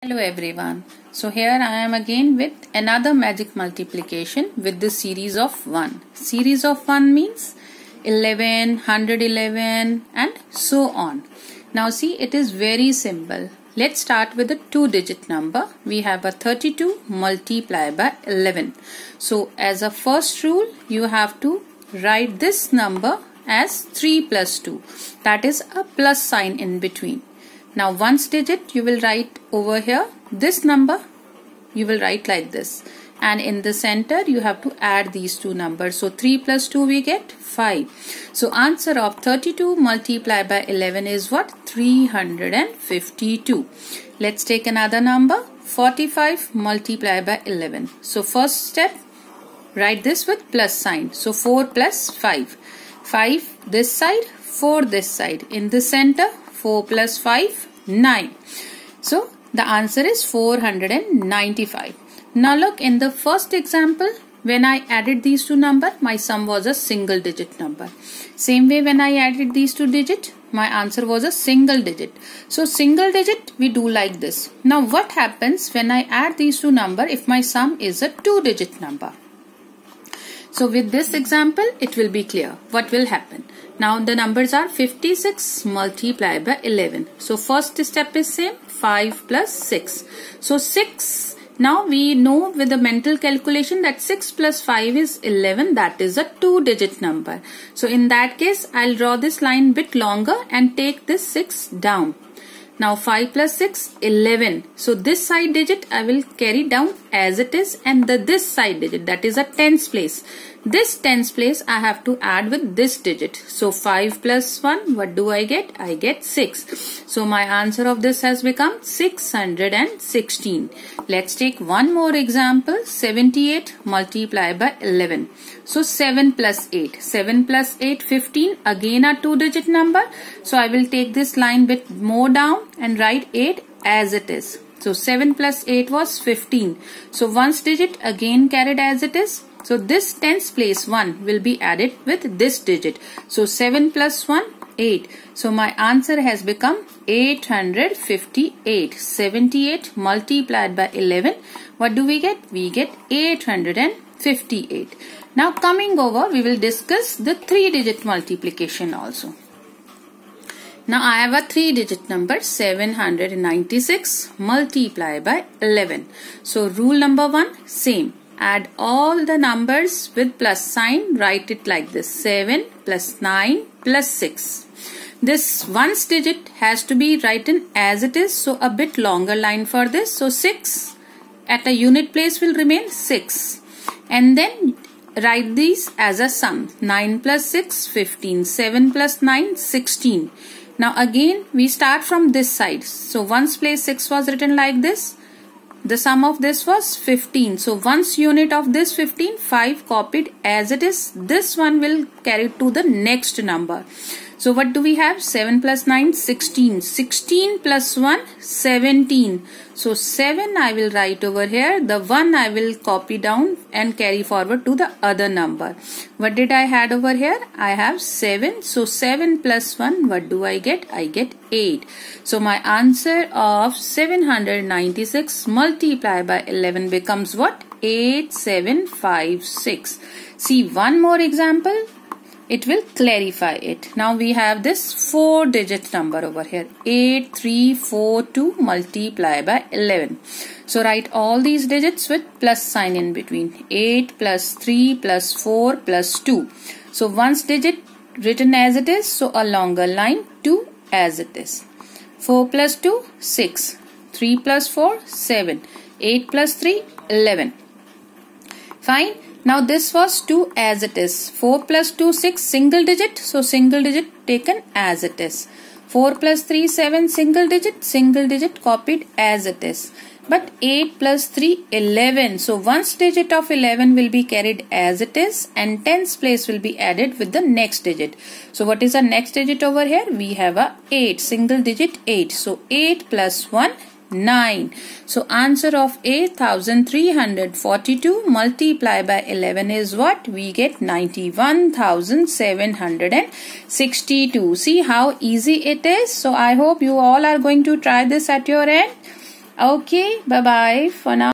Hello everyone. So here I am again with another magic multiplication with the series of 1. Series of 1 means 11, 111 and so on. Now see, it is very simple. Let's start with a 2-digit number. We have a 32 multiplied by 11. So as a first rule, you have to write this number as 3 plus 2. That is a plus sign in between. Now ones digit you will write over here, this number you will write like this, and in the center you have to add these two numbers. So 3 plus 2 we get 5. So answer of 32 multiplied by 11 is what? 352. Let's take another number, 45 multiplied by 11. So first step, write this with plus sign. So 4 plus 5. 5 this side, 4 this side. In the center, 4 plus 5, 9. So the answer is 495. Now look, in the first example, when I added these two numbers, my sum was a single digit number. Same way when I added these two digits, my answer was a single digit. So single digit we do like this. Now what happens when I add these two numbers if my sum is a 2-digit number? So with this example, it will be clear what will happen. Now the numbers are 56 multiplied by 11. So first step is same, 5 plus 6. So 6, now we know with the mental calculation that 6 plus 5 is 11. That is a 2-digit number. So in that case, I'll draw this line bit longer and take this 6 down. Now 5 plus 6, 11. So this side digit I will carry down as it is, and this side digit, that is a tens place. This tens place I have to add with this digit. So 5 plus 1, what do I get? I get 6. So my answer of this has become 616. Let's take one more example, 78 multiplied by 11. So 7 plus 8. 7 plus 8, 15. Again a 2-digit number. So I will take this line bit more down and write 8 as it is. So 7 plus 8 was 15. So ones digit again carried as it is. So this tens place 1 will be added with this digit. So 7 plus 1, 8. So my answer has become 858. 78 multiplied by 11. What do we get? We get 858. Now coming over, we will discuss the 3-digit multiplication also. Now I have a 3-digit number, 796 multiplied by 11. So rule number 1, same. Add all the numbers with plus sign, write it like this, 7 plus 9 plus 6. This ones digit has to be written as it is, so a bit longer line for this. So 6 at a unit place will remain 6. And then write these as a sum, 9 plus 6, 15, 7 plus 9, 16. Now again we start from this side. So ones place 6 was written like this. The sum of this was 15. So ones unit of this 15, 5 copied as it is. This one will carry to the next number. So what do we have? 7 plus 9, 16. 16 plus 1, 17. So 7 I will write over here. The 1 I will copy down and carry forward to the other number. What did I had over here? I have 7. So 7 plus 1, what do I get? I get 8. So my answer of 796 multiplied by 11 becomes what? 8756. See one more example. It will clarify it. Now we have this 4-digit number over here, 8342 multiplied by 11. So write all these digits with plus sign in between, 8 plus 3 plus 4 plus 2. So ones digit written as it is, so a longer line, 2 as it is. 4 plus 2, 6. 3 plus 4, 7. 8 plus 3, 11. Fine. Now this was 2 as it is. 4 plus 2, 6, single digit. So single digit taken as it is. 4 plus 3, 7, single digit copied as it is. But 8 plus 3, 11. So ones digit of 11 will be carried as it is, and tens place will be added with the next digit. So what is the next digit over here? We have a 8, single digit 8. So 8 plus 1, 9. So answer of 8342 multiplied by 11 is what? We get 91,762. See how easy it is. So I hope you all are going to try this at your end. Okay, bye bye for now.